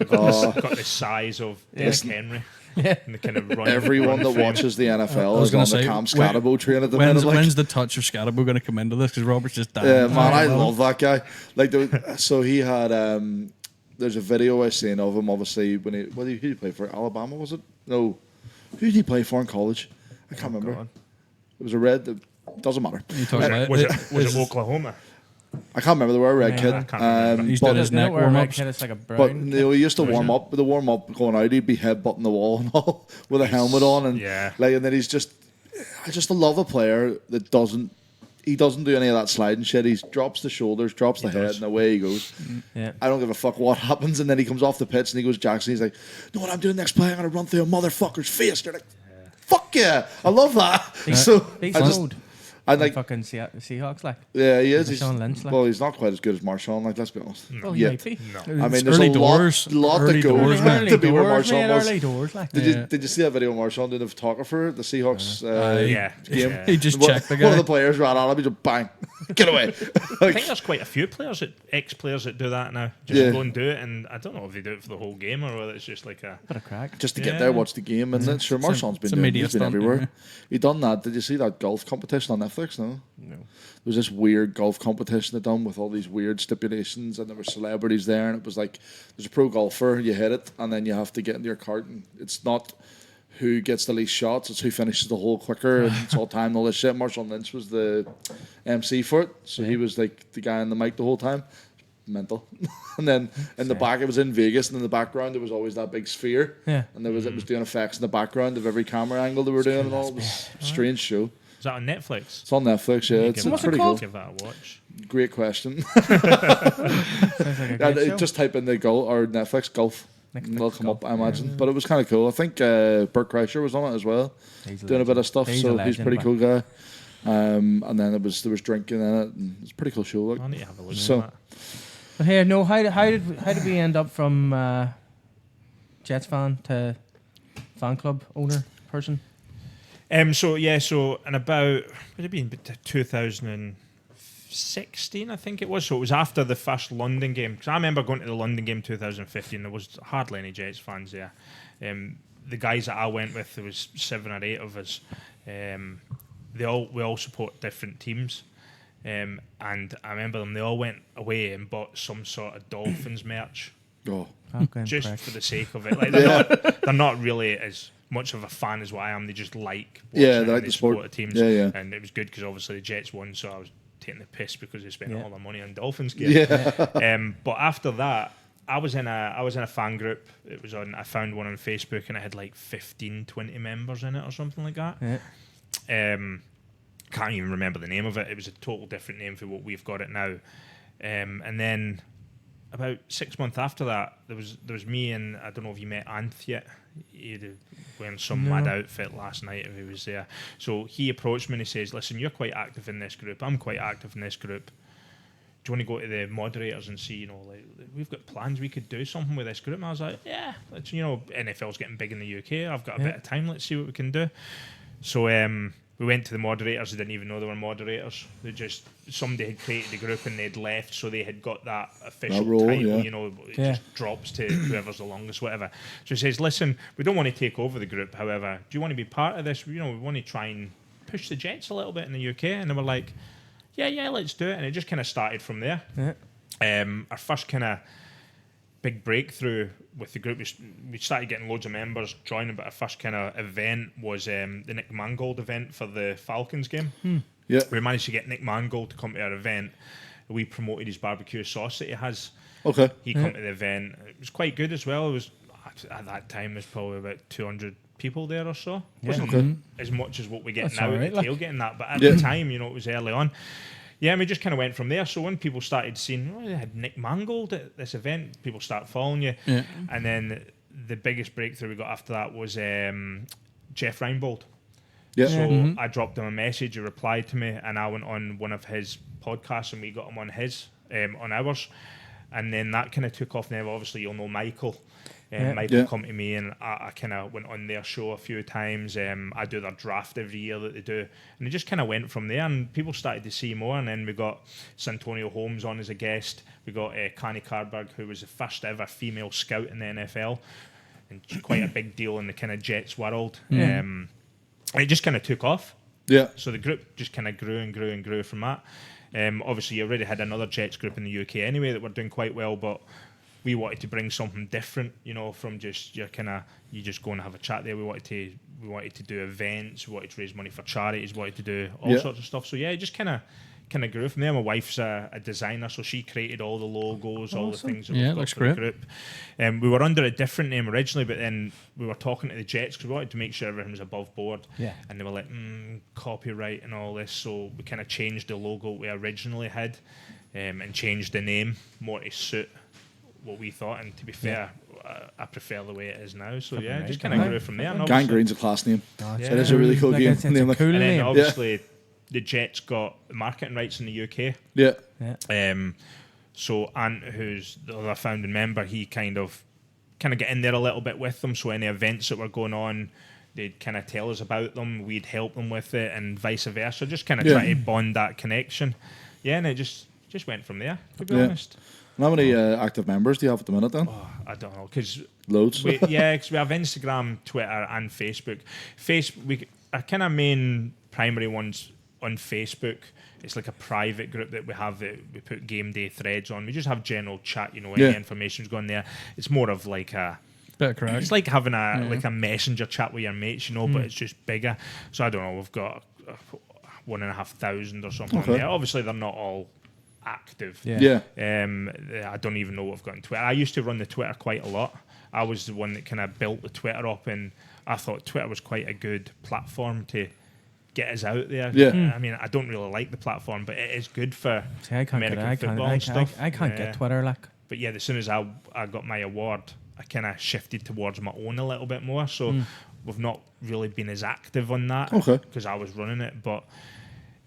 got the size of Derrick Henry. Yeah. And the kind of run. everyone run that frame. watches the I NFL was is on gonna the say, Cam Scatterbo train at the When's, minute. Like, when's the touch of Scatterbo going to come into this? Because Robert's just dying. yeah, man, I well. love that guy. Like, so he had. There's a video I seen of him. Obviously, when who did he play for? Alabama, was it? No, who did he play for in college? I can't remember. God. It was a red. Doesn't matter. You talking about Was This it is- Oklahoma? I can't remember. They were a red Yeah, kid. I can't remember. He's but done his neck Wear a red warm-ups. kid, it's like a but brown. he used to Was warm it? up. The warm up going out, he'd be headbutting the wall and all with a helmet on, and Yeah. and then he's just. I just love a player that doesn't. He doesn't do any of that sliding shit. He drops the shoulders, drops the head, does. and away he goes. Yeah. I don't give a fuck what happens. And then he comes off the pitch and he goes Jackson. He's like, "Know what I'm doing next play? I'm gonna run through a motherfucker's face." They're like, "Fuck yeah, I love that." So He's I just, cold. And like, fucking Seahawks, like. yeah, he is. Marshawn Lynch, like. Well, he's not quite as good as Marshawn. Like, let's be honest. Oh, Yeah. he might be. No. I mean, It's there's early a doors, lot early to go doors, man. to be where doors, Marshawn mate, was. early doors, like. Did you see that video of Marshawn doing the photographer, the Seahawks Yeah. game? Yeah. He just One- checked the One of guy. the players ran on him, he just bang, get away. I think there's quite a few players, ex-players that do that now. Just Yeah. go and do it, and I don't know if they do it for the whole game or whether it's just like a... Bit of crack. Just to get Yeah. there, watch the game, and then sure, Marshawn's it's been a doing. media He's been stunt, everywhere. yeah. He done that. Did you see that golf competition on Netflix? No. No. There was this weird golf competition they done with all these weird stipulations, and there were celebrities there, and it was like there's a pro golfer, you hit it, and then you have to get into your cart, and it's not who gets the least shots, it's who finishes the hole quicker, and it's all time and all this shit. Marshawn Lynch was the MC for it, so he was like the guy on the mic the whole time. Mental. And then in the back, it was in Vegas, and in the background there was always that big sphere, Yeah. and it was doing effects in the background of every camera angle they were doing, and all. It was a strange show. Is that on Netflix? It's on Netflix, yeah. It's Give pretty that- cool. Give that a watch. Great question. Sounds like a great show. Just type in the golf or Netflix golf. Netflix They'll come golf, up, I imagine. But it was kind of cool. I think Bert Kreischer was on it as well, He's doing a bit of stuff. He's So a he's a legend, pretty man. cool guy. And then there was drinking in it, and it's a pretty cool show. Like. I need to have a look So- at that. But here, no, how did we end up from Jets fan to fan club owner person? So in about, would it be in 2016, I think it was. So it was after the first London game. Because I remember going to the London game 2015. There was hardly any Jets fans there. The guys that I went with, there was 7 or 8 of us. We all support different teams. And I remember them. They all went away and bought some sort of Dolphins merch Oh, Okay, just correct. for the sake of it. Like they're not really as much of a fan as what I am. They just like watching Yeah, it they like and the support sport. the teams. Yeah, yeah. And it was good because obviously the Jets won, so I was taking the piss because they spent Yeah. all their money on Dolphins gear. yeah. But after that, I was in a fan group. It was on. I found one on Facebook and it had like 15, 20 members in it or something like that. Yeah. Can't even remember the name of it. It was a total different name for what we've got it now. And then about 6 months after that, there was me and I don't know if you met Anth yet. He'd wearing some mad outfit last night if he was there. So he approached me and he says, "Listen, you're quite active in this group. I'm quite active in this group. Do you want to go to the moderators and see, like we've got plans, we could do something with this group?" And I was like, "Yeah, NFL's getting big in the UK. I've got a bit of time. Let's see what we can do." So we went to the moderators. They didn't even know they were moderators. Somebody had created the group and they'd left, so they had got that official That role, title. yeah. It Yeah. just drops to whoever's the longest, whatever. So he says, "Listen, we don't want to take over the group. However, do you want to be part of this? We want to try and push the Jets a little bit in the UK." And they were like, "Yeah, let's do it." And it just kind of started from there. Yeah. Our first kind of big breakthrough with the group, we started getting loads of members joining, but our first kind of event was the Nick Mangold event for the Falcons game. Yeah. We managed to get Nick Mangold to come to our event. We promoted his barbecue sauce that he has. Okay. He come to the event. It was quite good as well. It was at that time there's probably about 200 people there or so. Wasn't as much as what we get That's now all at right, the like. tailgate and that, but at Yeah. the time, it was early on. Yeah, and we just kind of went from there. So when people started seeing, they had Nick Mangold at this event, people start following you. Yeah. And then the biggest breakthrough we got after that was Jeff Reinbold. Yeah. So I dropped him a message, he replied to me, and I went on one of his podcasts and we got him on his, on ours. And then that kind of took off. Now, obviously, you'll know Michael. Michael Yeah. come to me and I kind of went on their show a few times. I do their draft every year that they do. And it just kind of went from there and people started to see more. And then we got Santonio Holmes on as a guest. We got Connie Carberg, who was the first ever female scout in the NFL. And quite a big deal in the kind of Jets world. And it just kind of took off. Yeah. So the group just kind of grew and grew and grew from that. Obviously, you already had another Jets group in the UK anyway that were doing quite well, but we wanted to bring something different, from just you just go and have a chat there. We wanted to do events, we wanted to raise money for charities, we wanted to do all sorts of stuff. So yeah, it just kind of grew from there. My wife's a designer, so she created all the logos, all the things that Yeah, we've it got looks for the great. group. We were under a different name originally, but then we were talking to the Jets because we wanted to make sure everything was above board. Yeah. And they were like, copyright and all this, so we kind of changed the logo we originally had, and changed the name more to suit what we thought. And to be fair, I prefer the way it is now. So yeah, right, just kind of right. grew from there. And Gang obviously- Green's a class name. Oh, Yeah. It is a really cool like game. It's a Name, like- cool and then name. obviously the Jets got marketing rights in the UK. Yeah. So Ant, who's the other founding member, he kind of get in there a little bit with them. So any events that were going on, they'd kind of tell us about them. We'd help them with it, and vice versa. Just kind of try to bond that connection. Yeah, and it just went from there. To be honest. And how many active members do you have at the minute then? Oh, I don't know, because Loads. because we have Instagram, Twitter, and Facebook. Our kind of main primary ones on Facebook. It's like a private group that we have that we put game day threads on. We just have general chat, any information's going there. It's more of like a Bit of correct. it's like having a messenger chat with your mates, but it's just bigger. So I don't know, we've got 1,500 or something on there. Obviously they're not all active. I don't even know what I've got on Twitter. I used to run the Twitter quite a lot. I was the one that kind of built the Twitter up, and I thought Twitter was quite a good platform to get us out there. I mean, I don't really like the platform, but it is good for American football and stuff. I can't get Twitter, like. But yeah, as soon as I got my award, I kind of shifted towards my own a little bit more. So we've not really been as active on that because I was running it. But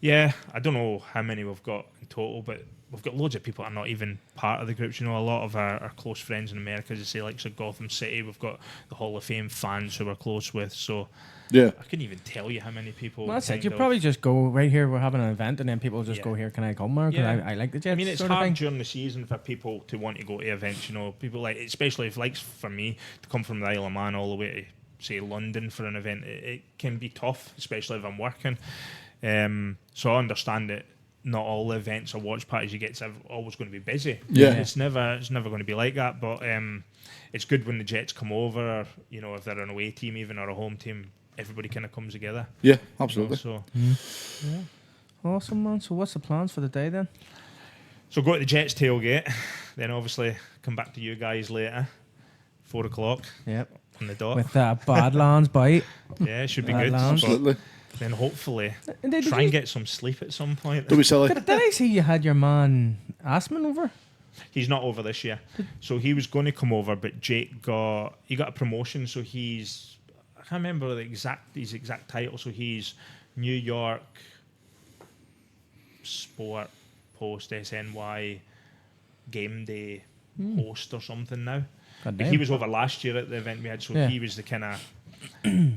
yeah, I don't know how many we've got in total, but we've got loads of people that are not even part of the groups. A lot of our close friends in America, as I say, like Gotham City, we've got the Hall of Fame fans who we're close with. So I couldn't even tell you how many people. Well, that's it. You probably just go right here. We're having an event, and then people just go here. Can I come there? Because I like the Jets. I mean, it's hard during the season for people to want to go to events. People like, especially if, like, for me to come from the Isle of Man all the way to say London for an event, it can be tough, especially if I'm working. So I understand that not all the events or watch parties you get are always going to be busy. It's never going to be like that. But it's good when the Jets come over, or if they're an away team even or a home team. Everybody kind of comes together. Yeah, absolutely. Awesome, man. So what's the plans for the day then? So go to the Jets tailgate, then obviously come back to you guys later, 4 o'clock. Yep. On the dot. With Badlands bite. Yeah, it should be good. Absolutely. Then hopefully try and get some sleep at some point. Do we sell it? Did I see you had your man Asman over? He's not over this year. So he was going to come over, but Jake got a promotion, so he's, I can't remember his exact title. So he's New York Sport Post SNY Game Day host or something now. But he was over last year at the event we had, so he was the kind of the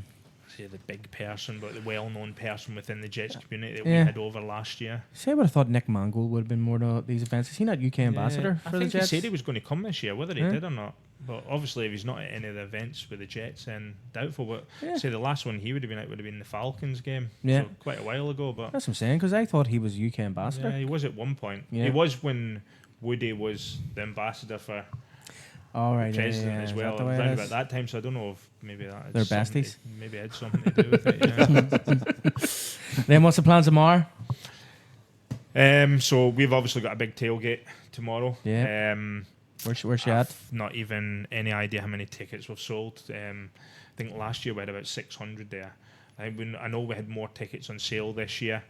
big person, but the well-known person within the Jets community that we had over last year. See, I would have thought Nick Mangold would have been more to these events. Is he not UK ambassador for the Jets? I think he said he was going to come this year, whether he did or not. But obviously, if he's not at any of the events with the Jets, then doubtful. But say the last one he would have been at would have been the Falcons game, so quite a while ago. But that's what I'm saying, because I thought he was UK ambassador. Yeah, he was at one point. He was when Woody was the ambassador for president as well. Around about that time, so I don't know if maybe that they're besties. Maybe it had something to do with it. Then what's the plans tomorrow? So we've obviously got a big tailgate tomorrow. Yeah. Where's she at? Not even any idea how many tickets we've sold. I think last year we had about 600 there. I know we had more tickets on sale this year,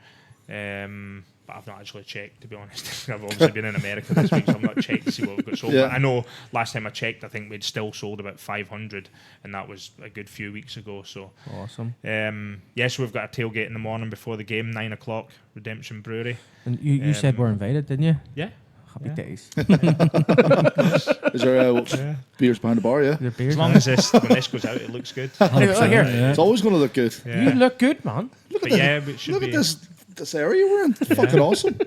but I've not actually checked, to be honest. I've obviously been in America this week, so I've not checked to see what we've got sold. But I know last time I checked, I think we'd still sold about 500, and that was a good few weeks ago. So awesome. So we've got a tailgate in the morning before the game, 9 o'clock, Redemption Brewery. And you said we're invited, didn't you? Yeah. Happy days. Is there beers behind the bar? Yeah. As long as when this goes out, it looks good. It's always going to look good. Yeah. You look good, man. Look at this area we're in. Fucking awesome.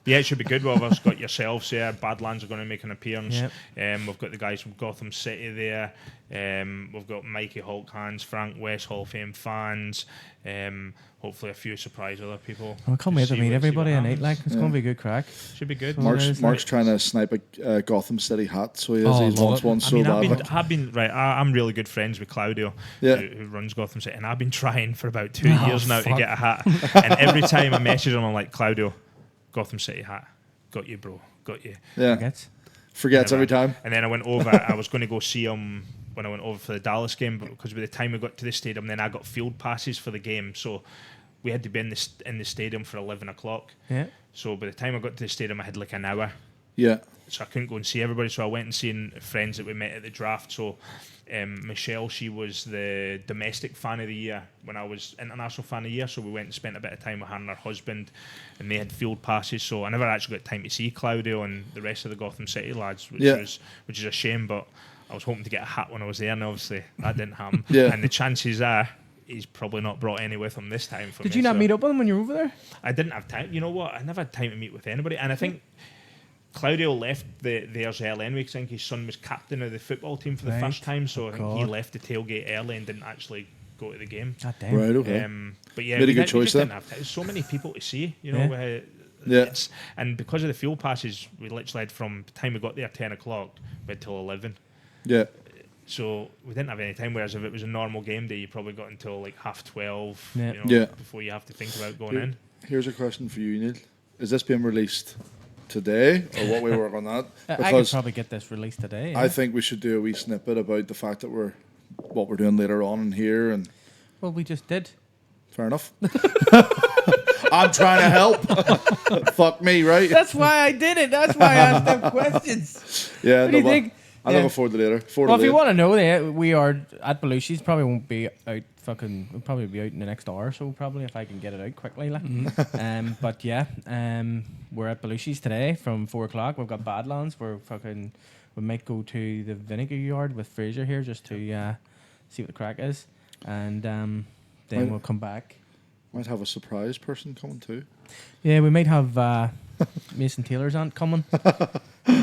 Yeah, it should be good. Well, we've got yourselves here. Badlands are going to make an appearance. Yep. We've got the guys from Gotham City there. We've got Mikey Hulkhands, Frank West, Hall of Fame fans. Hopefully a few surprise other people. I can't wait to meet everybody at night. Like, it's going to be a good crack. Should be good. Mark's trying to snipe a Gotham City hat, so he wants one so bad. I'm really good friends with Claudio, who runs Gotham City, and I've been trying for about 2 years now to get a hat. And every time I message him, I'm like, Claudio, Gotham City hat, got you, bro, got you. Yeah, forgets every time. And then I went over. I was going to go see him when I went over for the Dallas game, but because by the time we got to the stadium, then I got field passes for the game, so we had to be in the stadium for 11 o'clock. Yeah. So by the time I got to the stadium, I had like an hour Yeah. So I couldn't go and see everybody. So I went and seen friends that we met at the draft. So Michelle, she was the domestic fan of the year when I was international fan of the year. So we went and spent a bit of time with her and her husband, and they had field passes. So I never actually got time to see Claudio and the rest of the Gotham City lads, which is a shame. But I was hoping to get a hat when I was there, and obviously that didn't happen. And the chances are he's probably not brought any with him this time. Did you not meet up with him when you were over there? I didn't have time. You know what? I never had time to meet with anybody, and I think Claudio left theirs early anyway, because I think his son was captain of the football team for the first time, so I think he left the tailgate early and didn't actually go to the game. God damn. Right, okay. But yeah, Made a good choice then. then. There's so many people to see, you know. And because of the field passes, we literally had from the time we got there 10 o'clock, we had till 11. Yeah. So we didn't have any time, whereas if it was a normal game day, you probably got until like 12:30, before you have to think about going in. Here's a question for you, Neil. Is this being released today, or what we work on that? I could probably get this released today. Yeah. I think we should do a wee snippet about the fact that what we're doing later on in here, and well, we just did. Fair enough. I'm trying to help. Fuck me, right? That's why I did it. That's why I asked them questions. Yeah, what do you think? I'm looking forward to later. Well, if you want to know, we are at Belushis. Probably won't be out. We'll probably be out in the next hour or so. Probably if I can get it out quickly. Like. But yeah, we're at Belushis today from 4 o'clock. We've got Badlands. We might go to the Vinegar Yard with Frazer here just to see what the crack is, and then we'll come back. Might have a surprise person coming too. Yeah, we might have Mason Taylor's aunt coming.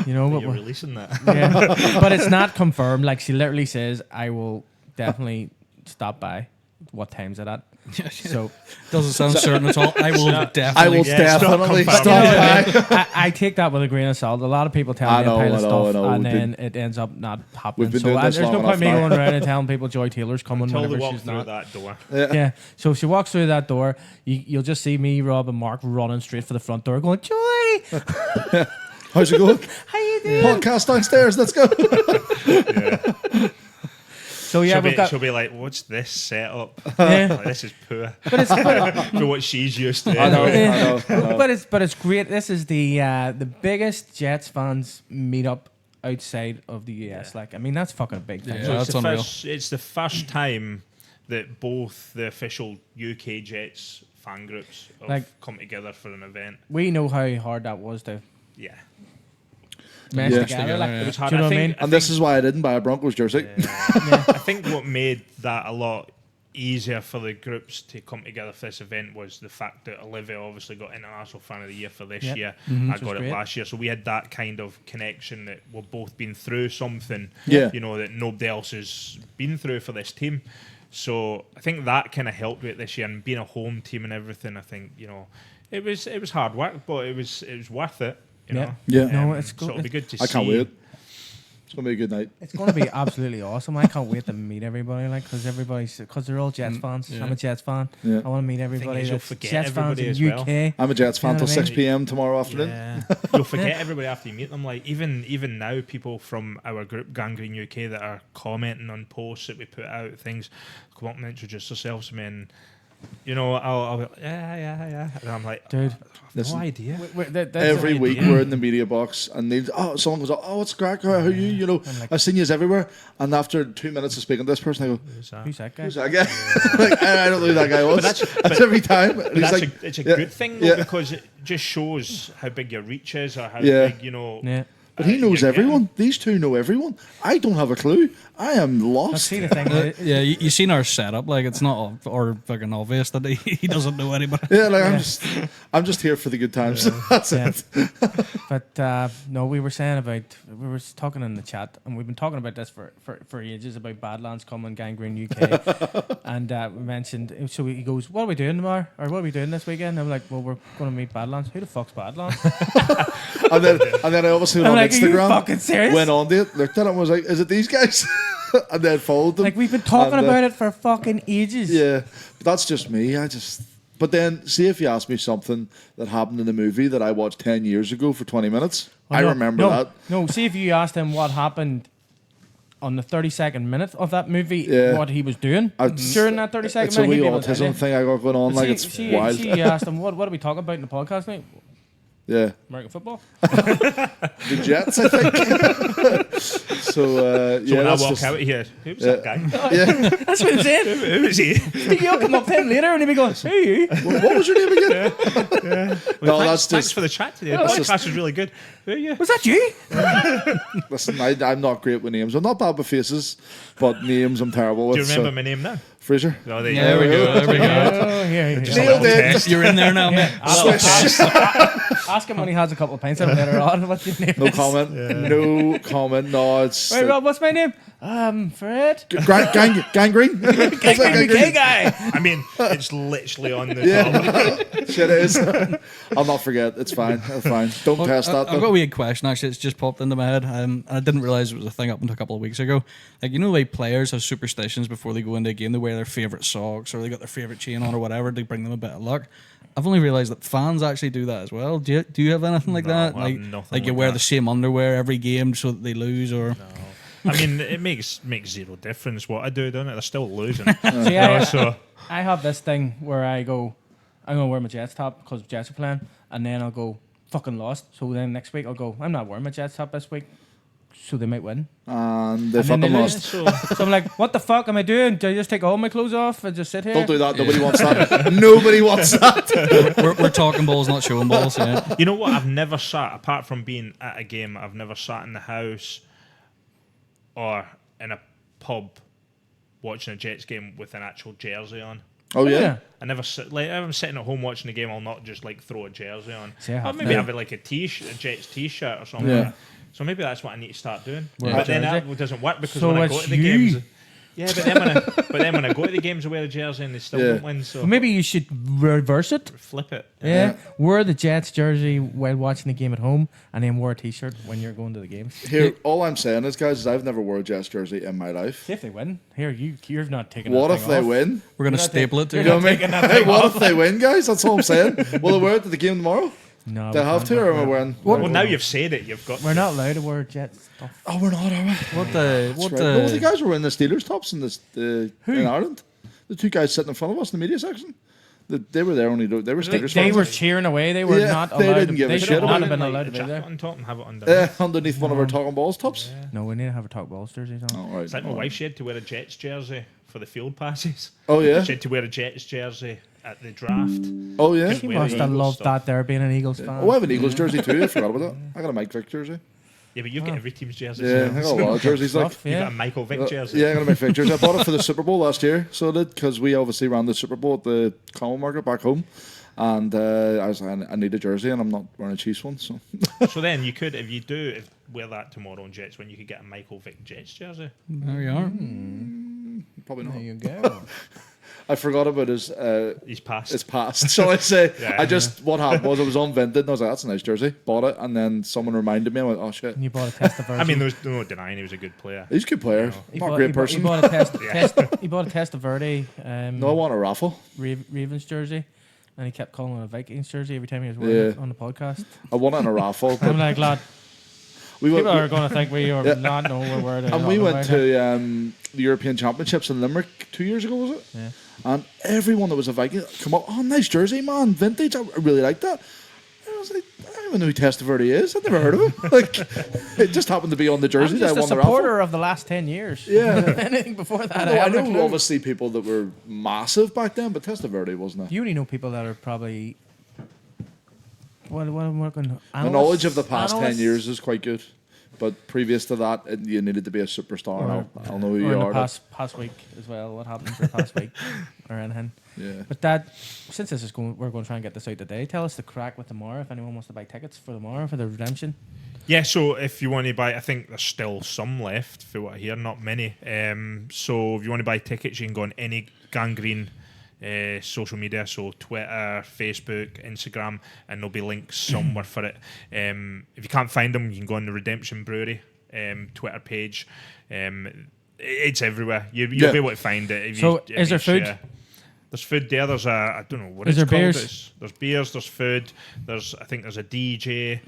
You know, you're releasing that. Yeah, but it's not confirmed. Like, she literally says, "I will definitely stop by." What time's it at? So doesn't sound certain at all. I will definitely stop by. I take that with a grain of salt. A lot of people tell me a pile of stuff, and then it ends up not happening. So there's no point me going around and telling people Joy Taylor's coming whenever she's not. That door. Yeah. So if she walks through that door, you'll just see me, Rob, and Mark running straight for the front door, going, "Joy, how's it going? How you doing? Podcast downstairs. Let's go." Yeah. So yeah, she'll be like, "What's this setup? Yeah. Like, this is poor." But it's for what she's used to. I know. But it's great. This is the biggest Jets fans meet up outside of the US. Yeah. Like, I mean, that's fucking a big thing. Yeah, So that's unreal. it's the first time that both the official UK Jets fan groups have come together for an event. We know how hard that was to mesh Yeah. together. Like, It was hard. do you know what I mean? And this is why I didn't buy a Broncos jersey. I think what made that a lot easier for the groups to come together for this event was the fact that Olivia obviously got International Fan of the Year for this year. I got it last year. So we had that kind of connection that we've both been through something, you know, that nobody else has been through for this team. So I think that kind of helped with this year, and being a home team and everything. I think, you know, it was hard work, but it was worth it. You know? Yeah. No, it's good. So it'll be good to see. I can't wait. It's gonna be a good night. It's going to be absolutely awesome. I can't wait to meet everybody, like, because they're all Jets fans. Yeah. I'm a Jets fan. Yeah. I want to meet everybody. you'll That's forget Jets fans in everybody as UK. I'm a Jets fan You know till what I 6 mean? p.m. tomorrow afternoon. Yeah. You'll forget everybody after you meet them. Like even now, people from our group Gangrene UK that are commenting on posts that we put out, things come up and introduce themselves to me, and you know, I'll be like, yeah, and I'm like, Dude, listen, no idea. Every week we're in the media box and someone goes, "Oh, it's crack. How are you? You know, I've seen you everywhere." And after 2 minutes of speaking to this person, I go, Who's that guy? "Who's that guy?" Like, I don't know who that guy was. That's every time. And he's like, It's a good thing though, because it just shows how big your reach is, or how big, you know. Yeah. but he knows you're everyone. These two know everyone. I don't have a clue. I am Let's lost. see the thing. Yeah, you seen our setup. Like, it's not or fucking obvious that he doesn't know anybody. Yeah, like I'm just here for the good times. That's it. But no, we were talking in the chat, and we've been talking about this for ages about Badlands coming, Gangrene UK, and we mentioned. So he goes, "What are we doing tomorrow? Or what are we doing this weekend?" I'm like, "Well, we're going to meet Badlands." Who the fuck's Badlands? and then I obviously on like, are you Instagram fucking serious? went on to it, looked at it, and was like, "Is it these guys?" And then followed them. Like, we've been talking about it for fucking ages. Yeah, but that's just me. But then, see if you ask me something that happened in the movie that I watched 10 years ago for 20 minutes. I remember that. No, see if you asked him what happened on the 32nd minute of that movie, what he was doing during that 32nd minute. It's a wee he'd be able to tell autism you. thing I got going on. But Like, it's wild. See, you asked him, what are we talking about in the podcast, mate? Yeah. American football. The Jets, I think. So So when I that's walk just- out of here, who was that guy? Yeah. That's what I'm saying. Who is he? You'll come up to him later and he'll be going, hey. What was your name again? No, that's Thanks just. for the chat today. The That's podcast just- was really good. Who are you? Was that you? Listen, I'm not great with names. I'm not bad with faces, but names I'm terrible with. Do you remember so. my name now? Frazer? Oh, there you There we go. There we go. Oh, here. Just a Nailed little it. test. You're in there now, mate. Ask him when he has a couple of pints and later on what your name No is. comment. No comment. No, it's Wait, Rob, what's my name? Fred. gangrene. Gay guy. I mean, it's literally on the top. Yeah, shit it is. I'll not forget. It's fine. It's fine. Don't Well, test that. I've got a Though. weird question, actually. It's just popped into my head. And I didn't realize it was a thing up until a couple of weeks ago. Like, you know, the way players have superstitions before they go into a game. They wear their favourite socks or they got their favourite chain on or whatever to bring them a bit of luck. I've only realised that fans actually do that as well. Do you have anything like No, that? I have Like, nothing like you like wear that. the same underwear every game so that they lose or... I mean, it makes zero difference what I do, doesn't it? They're still losing. See, I, So I have this thing where I go, I'm going to wear my Jets top because Jets are playing, and then I'll go, fucking lost. So then next week I'll go, I'm not wearing my Jets top this week, so they might win. And they And then fucking they lost. lose. So I'm like, what the fuck am I doing? Do I just take all my clothes off and just sit here? Don't do that. Nobody wants that. Nobody wants that. we're talking balls, not showing balls. Yeah. you know what? I've never sat apart from being at a game. I've never sat in the house or in a pub watching a Jets game with an actual jersey on. Oh yeah. I never sit like if I'm sitting at home watching the game. I'll not just like throw a jersey on. See, I Or have maybe to. have it like a Jets t-shirt or something. Yeah. So maybe that's what I need to start doing. Wear a But then jersey. that doesn't work because So when I it's go to the you. games, yeah. But then when I go to the games, I wear a jersey and they still Yeah. don't win. So Well, maybe you should reverse it. flip it. Yeah. Wear the Jets jersey while watching the game at home, and then wear a t-shirt when you're going to the games. Here, all I'm saying is, guys, is I've never worn a Jets jersey in my life. See if they win. Here, you're not taking. What that if thing they off. win? We're going to You're not staple it to you're you. You know what I mean? taking that Hey, thing what off. if they win, guys? That's all I'm saying. Will they wear it to the game tomorrow? No, Do I we have can't to, or am I wear it. wearing? Well, now you've said it. You've got. We're not allowed to wear Jets stuff. Oh, we're not, are we? What the... What Right. No, the the... guys were wearing the Steelers tops in in Ireland. The two guys sitting in front of us in the media section. They were there only. They were Steelers They fans. were cheering away. They were Yeah, not they allowed. didn't give a They shit should about not it. have been like, allowed a to be jacket there. on top and have it underneath. Underneath one of our Talkin Balls tops. No, we need to have our Talk Balls jerseys on. Oh, right. It's like my wife. She had to wear a Jets jersey for the field passes. Oh yeah. She had to wear a Jets jersey at the draft. Oh yeah. She wear must the have Eagles loved stuff. that there being an Eagles fan. Oh, I have an Eagles jersey too. I forgot about that. I got a Mike Vick jersey. Yeah, but you've got every team's jersey. Yeah, I got a lot of jerseys. Like, Stuff, You've got yeah. a Michael Vick jersey. yeah, I got a Mike Vick jersey. I bought it for the Super Bowl last year, so I did, because we obviously ran the Super Bowl at the Common Market back home, and I was like, I need a jersey, and I'm not wearing a Chiefs one, so So then you could, if you do wear that tomorrow on Jets, when you could get a Michael Vick Jets jersey. There we are. probably There not. you go. I forgot about He's passed. his past, shall I say? Yeah. I just what happened was I was on Vinted, and I was like, that's a nice jersey. Bought it, and then someone reminded me. I went, oh shit, And you bought a test of I mean, there was no denying he was a good player. he's a good player, he not a bought- great he bought- person. He bought a test. Yeah. He bought a test of Verde. No, I want a raffle. Ravens jersey, and he kept calling it a Vikings jersey every time he was wearing it Yeah. on the podcast. I want it in a raffle. I'm But like, lad, we went, people are going to think we are Yeah. not know where we're and we went to the European Championships in Limerick 2 years ago, was it? Yeah. And everyone that was a Viking come up, oh, nice jersey, man, vintage. I really like that. And I was like, I don't even know who Testaverde is. I've never heard of him. Like, it just happened to be on the jersey I'm that I just a won the raffle. supporter of the last 10 years. Yeah. Anything before that, No, I haven't a know clue. obviously people that were massive back then, but Testaverde wasn't it? You only know people that are probably. What I'm working. The knowledge of the past 10 analysts? years is quite good. But previous to that, you needed to be a superstar. And I'll know who Or you in the are. past week as well. What happened for the past week or anything? Yeah. But that, since this is going, we're going to try and get this out today. Tell us the crack with tomorrow. If anyone wants to buy tickets for tomorrow for the redemption. Yeah, so if you want to buy, I think there's still some left for what I hear, not many. So if you want to buy tickets, you can go on any Gangrene social media, so Twitter, Facebook, Instagram, and there'll be links somewhere for it. If you can't find them, you can go on the Redemption Brewery Twitter page. It's everywhere. You'll be able to find it. If So you, is there food? There's food there. There's I don't know what Is it's there called. beers? There's beers. There's food. I think there's a DJ.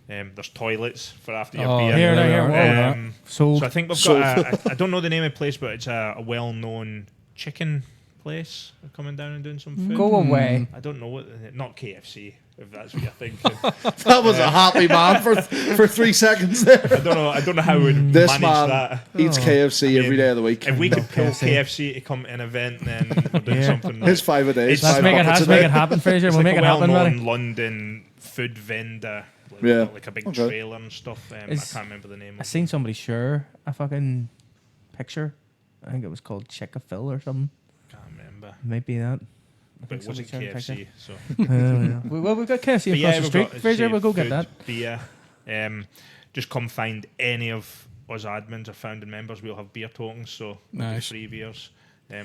There's toilets for after your Oh, beer. Here, there, here. Yeah. So So I think we've got I don't know the name of the place, but it's a well-known chicken place are coming down and doing some food. Go away. I don't know what. Not KFC, if that's what you're thinking. That was a happy man for 3 seconds there. I don't know how we'd This manage man that. eats KFC every day of the week. If we could pull KFC. KFC to come to an event, then we're doing something. His 5 a day. It's- Let's five make it, buckets let's a make day. it happen, Fraser. It's We'll like make a it happen, well-known buddy. London food vendor. Like, Yeah. like a big Okay. trailer and stuff. I Is- can't remember the name I of it. seen somebody share a fucking picture. I think it was called Chick-a-Phil or something. Can't remember. Maybe that. But it wasn't somebody shared a KFC. So. Well, we've got KFC But across the we've street. got, Fraser, say, we'll go get food, that. Beer. Just come find any of us admins or founding members. We'll have beer tokens, so we'll do Nice. free beers.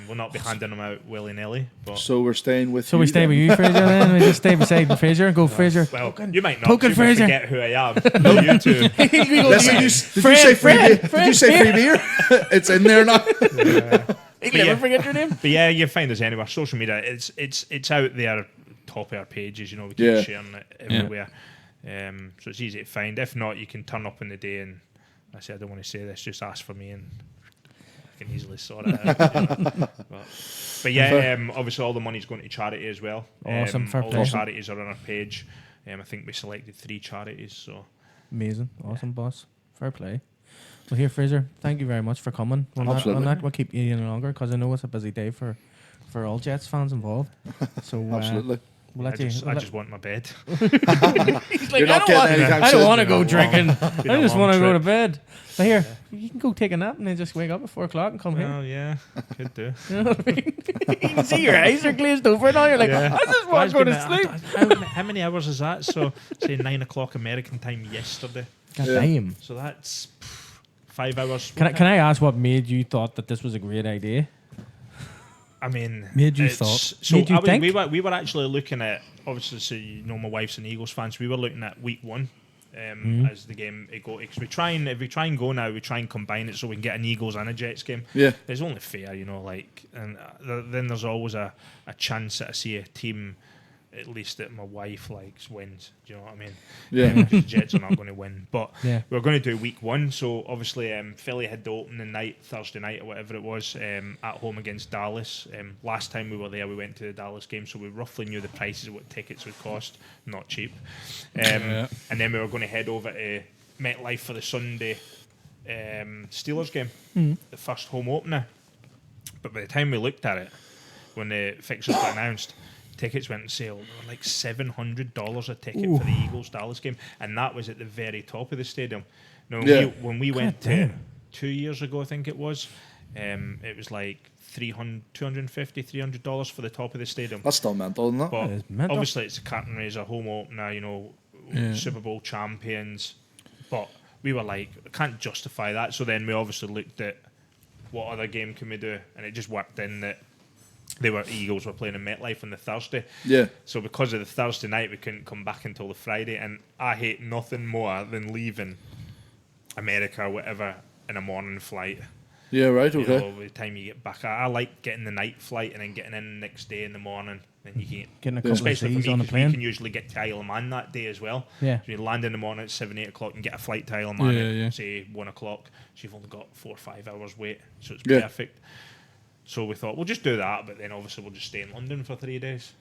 We'll not be handing them out willy-nilly. But So we're staying with So you. we stay then. with you, Fraser, then? We just stay beside Fraser and go, Fraser. well, you might not. Token You might Fraser. forget who I am. No, you two. Listen, did you say free beer? Did you say free beer? It's in there now. You yeah. never forget your name. But yeah, you find us anywhere. Social media, it's out there, top of our pages. You know, we keep Yeah. sharing it everywhere. So it's easy to find. If not, you can turn up in the day and I say I don't want to say this. Just ask for me and I can easily sort it out. You know. But yeah, obviously all the money's going to charity as well. Awesome, fair all play. the charities are on our page. I think we selected 3 charities. So Amazing. Awesome, boss. Fair play. Well, here, Fraser, thank you very much for coming. Absolutely. We'll keep you in longer because I know it's a busy day for all Jets fans involved. So Absolutely. we'll let I you. just want my bed. He's like, You're not getting anytime I don't soon. want to go Been a drinking. been I a just long want to go to trip. bed. But here, you can go take a nap and then just wake up at 4 o'clock and come here. Oh yeah, could do. You know what I mean? You can see your eyes are glazed over now. You're like, Yeah. I just want to go to sleep. How many hours is that? So say 9 o'clock American time yesterday. God Yeah. damn. So that's 5 hours. Can I ask what made you thought that this was a great idea? I mean, Made you it's- thought. So Made you think? we were actually looking at, obviously, so you know, my wife's an Eagles fan, so we were looking at week 1 as the game it go. Because if we try and go now, we try and combine it so we can get an Eagles and a Jets game. Yeah. It's only fair, you know. Like, and then there's always a chance that I see a team, at least that my wife likes, wins. Do you know what I mean? Yeah. Because the Jets are not going to win. But Yeah. we're going to do week 1. So obviously, Philly had the opening night, Thursday night or whatever it was, at home against Dallas. Last time we were there, we went to the Dallas game, so we roughly knew the prices of what tickets would cost. Not cheap. And then we were going to head over to MetLife for the Sunday Steelers game, the first home opener. But by the time we looked at it, when the fixtures got announced, tickets went on sale. They were like $700 a ticket for the Eagles Dallas game, and that was at the very top of the stadium. Now, Yeah. when we went to 2 years ago, I think it was like $300 for the top of the stadium. That's still mental, isn't it? But That is mental. obviously, it's a curtain raiser, home opener, you know, Super Bowl champions. But we were like, I can't justify that. So then we obviously looked at what other game can we do, and it just worked in that Eagles were playing in MetLife on the Thursday. Yeah. So because of the Thursday night, we couldn't come back until the Friday, and I hate nothing more than leaving America or whatever in a morning flight. Yeah, right, You okay. know, by the time you get back, I like getting the night flight and then getting in the next day in the morning. Then you can Getting a couple of especially for Z's me, on the 'cause plane. we can usually get to Isle of Man that day as well. Yeah. So you land in the morning at 7, 8 o'clock and get a flight to Isle of Man Yeah, at yeah. say 1 o'clock. So you've only got 4 or 5 hours wait. So it's Yeah. perfect. So we thought we'll just do that, but then obviously we'll just stay in London for 3 days.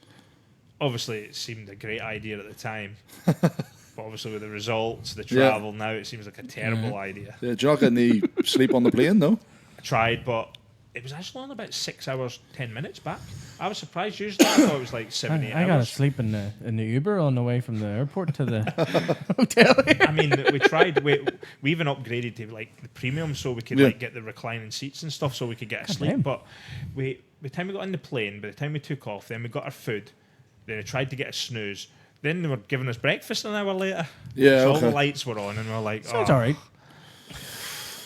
Obviously, it seemed a great idea at the time. But obviously with the results, the Yeah. travel now, it seems like a terrible idea. Yeah, do you not get any sleep on the plane, no? I tried, but it was actually only about 6 hours, 10 minutes back. I was surprised. Usually I thought it was like 7, 8 I got to hours. sleep in the Uber on the way from the airport to the hotel. I mean, we tried. We even upgraded to like the premium, so we could Yeah. like get the reclining seats and stuff, so we could get a sleep. damn. But by the time we got on the plane, by the time we took off, then we got our food. Then we tried to get a snooze. Then they were giving us breakfast an hour later. Yeah, so all the okay. lights were on, and we were like, Sounds oh, all right.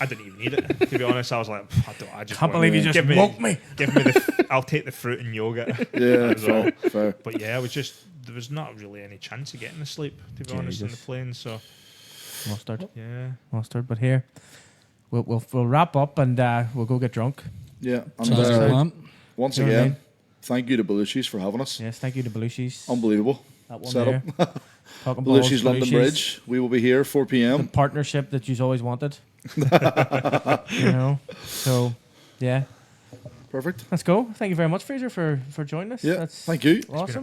I didn't even need it. To be honest, I was like, I just Can't want- believe you just give me, woke me. Give me I'll take the fruit and yogurt. Yeah, That was all. fair. But yeah, there was not really any chance of getting to sleep, to be honest, on the Jesus. plane. So Mustard. yeah. But here, we'll wrap up and we'll go get drunk. Yeah, and Sounds like a plan. once You know what I again, mean? thank you to Belushis for having us. Yes, thank you to Belushis. Unbelievable. That one Setup. there. Talkin Balls, Belushi's London Belushis. Bridge. We will be here 4 The p.m. partnership that you've always wanted. You know? So, yeah. Perfect. Let's go. Thank you very much, Fraser, for joining us. Yeah, That's thank you. Awesome.